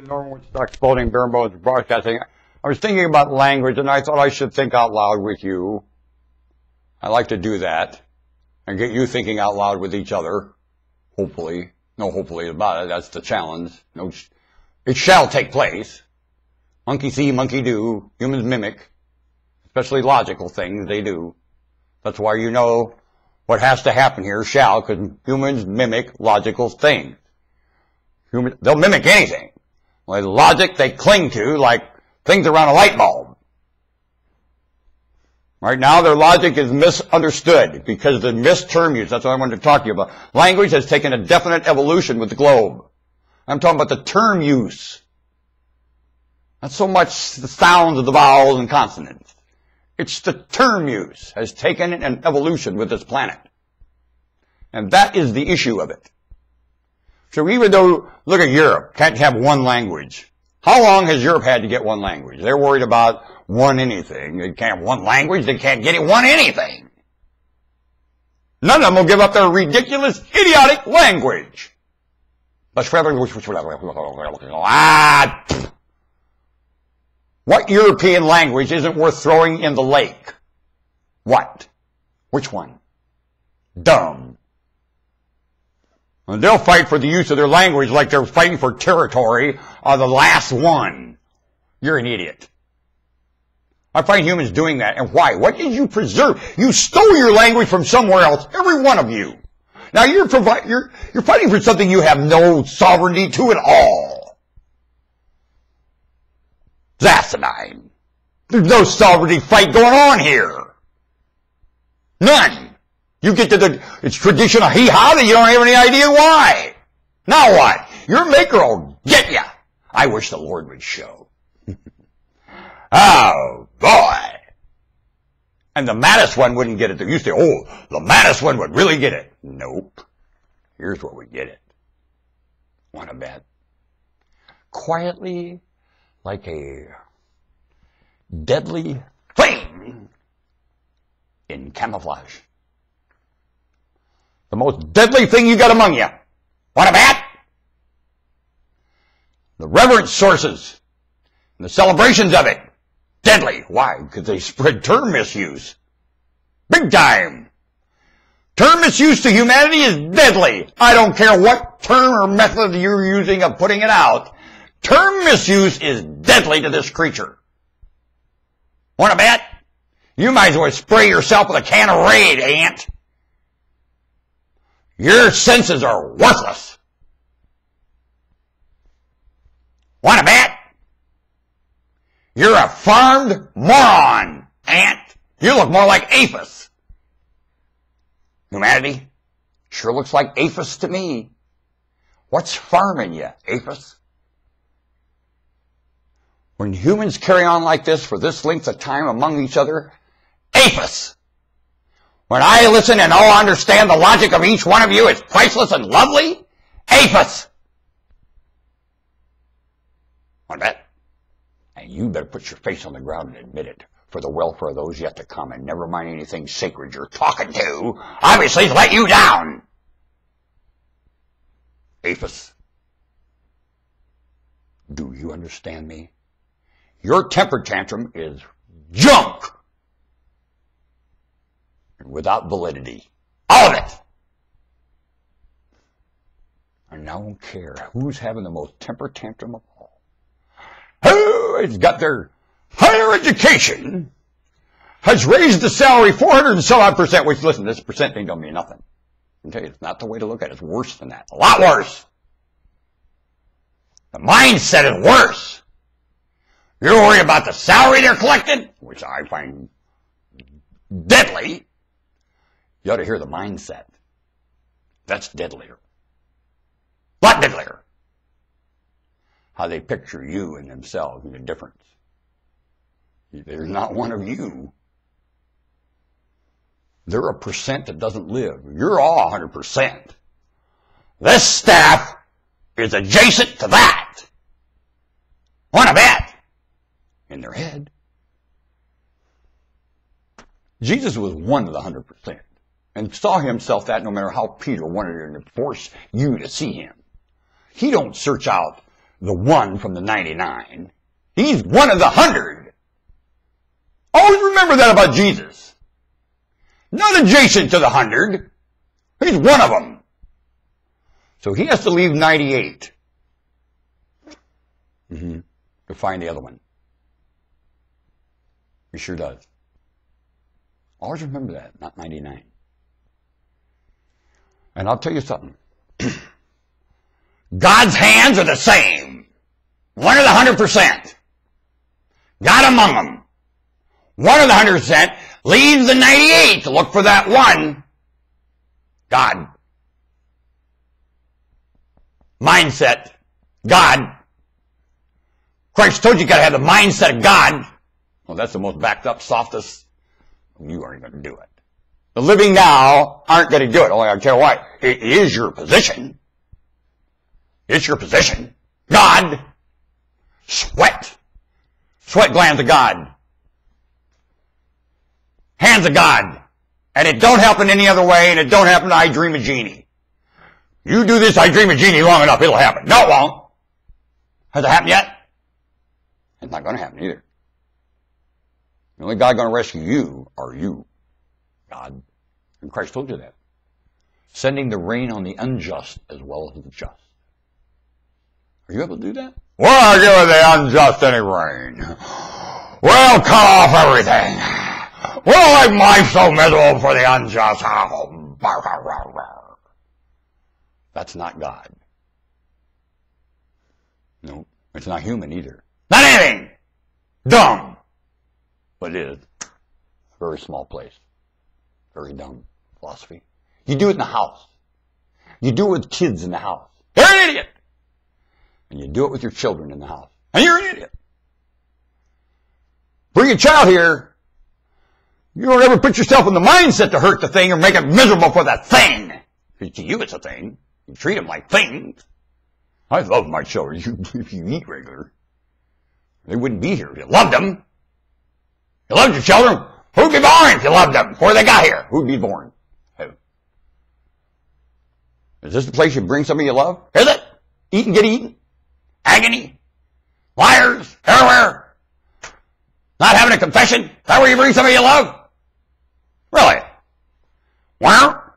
Norman Woodstock Exploding Bare Bones Broadcasting. I was thinking about language, and I thought I should think out loud with you. I like to do that and get you thinking out loud with each other. Hopefully. No hopefully about it. That's the challenge. No, it shall take place. Monkey see, monkey do. Humans mimic. Especially logical things, they do. That's why you know what has to happen here, shall, because humans mimic logical things. They'll mimic anything. Like logic they cling to, like things around a light bulb. Right now, their logic is misunderstood because of the misterm use. That's what I wanted to talk to you about. Language has taken a definite evolution with the globe. I'm talking about the term use. Not so much the sounds of the vowels and consonants. It's the term use has taken an evolution with this planet. And that is the issue of it. So even though, look at Europe, can't have one language. How long has Europe had to get one language? They're worried about one anything. They can't have one language. They can't get it one anything. None of them will give up their ridiculous, idiotic language. What European language isn't worth throwing in the lake? What? Which one? Dumb. And they'll fight for the use of their language like they're fighting for territory or the last one. You're an idiot. I find humans doing that. And why? What did you preserve? You stole your language from somewhere else, every one of you. Now you're fighting for something you have no sovereignty to at all. It's asinine. There's no sovereignty fight going on here. None. You get to it's traditional hee-haw that you don't have any idea why. Now what? Your maker will get ya. I wish the Lord would show. Oh, boy. And the maddest one wouldn't get it. You say, oh, the maddest one would really get it. Nope. Here's what would get it. Want to bet? Quietly, like a deadly flame in camouflage. The most deadly thing you got among you. Want a bet? The reverence sources and the celebrations of it. Deadly. Why? Because they spread term misuse. Big time. Term misuse to humanity is deadly. I don't care what term or method you're using of putting it out. Term misuse is deadly to this creature. Want to bet? You might as well spray yourself with a can of Raid, ant. Your senses are worthless. Want to bet? You're a farmed moron, ant. You look more like Aphis. Humanity sure looks like Aphis to me. What's farming you, Aphis? When humans carry on like this for this length of time among each other, Aphis. When I listen and all understand the logic of each one of you is priceless and lovely, Aphis. Want that? And you better put your face on the ground and admit it for the welfare of those yet to come, and never mind anything sacred you're talking to. Obviously, it's let you down. Aphis. Do you understand me? Your temper tantrum is junk. Without validity. All of it! And I don't care who's having the most temper tantrum of all. Who has got their higher education, has raised the salary 400 and some odd percent, which, listen, this percent thing don't mean nothing. I tell you, it's not the way to look at it. It's worse than that. A lot worse. The mindset is worse. You're worried about the salary they're collecting, which I find deadly. You ought to hear the mindset. That's deadlier. A lot deadlier. How they picture you and themselves and the difference. There's not one of you. They're a percent that doesn't live. You're all 100%. This staff is adjacent to that. Want to bet? In their head. Jesus was one of the 100%. And saw himself that no matter how Peter wanted to force you to see him. He don't search out the 1 from the 99. He's one of the 100. Always remember that about Jesus. Not adjacent to the 100. He's one of them. So he has to leave 98 to find the other one. He sure does. Always remember that, not 99. And I'll tell you something. God's hands are the same. One of the 100%. God among them. One of the 100% leaves the 98 to look for that one. God. Mindset. God. Christ told you got to have the mindset of God. Well, that's the most backed up, softest. You aren't going to do it. The living now aren't going to do it. Oh, I'll tell you what. It is your position. It's your position. God. Sweat. Sweat glands of God. Hands of God. And it don't happen any other way, and it don't happen to I Dream a Genie. You do this I Dream a Genie long enough, it'll happen. No, it won't. Has it happened yet? It's not going to happen either. The only God going to rescue you are you, God. And Christ told you that. Sending the rain on the unjust as well as the just. Are you able to do that? Well, I'll give the unjust any rain. We'll cut off everything. We'll make life so miserable for the unjust. That's not God. No, it's not human either. Not anything. Dumb. But it is a very small place. Very dumb philosophy. You do it in the house. You do it with kids in the house. You're an idiot. And you do it with your children in the house. And you're an idiot. Bring a child here. You don't ever put yourself in the mindset to hurt the thing or make it miserable for that thing. To you, it's a thing. You treat them like things. I love my children. If you eat regular, they wouldn't be here if you loved them. You loved your children. Who'd be born if you loved them before they got here? Who'd be born? Who? Is this the place you bring somebody you love? Is it? Eat and get eaten? Agony? Liars? Everywhere? Not having a confession? Is that where you bring somebody you love? Really? Well,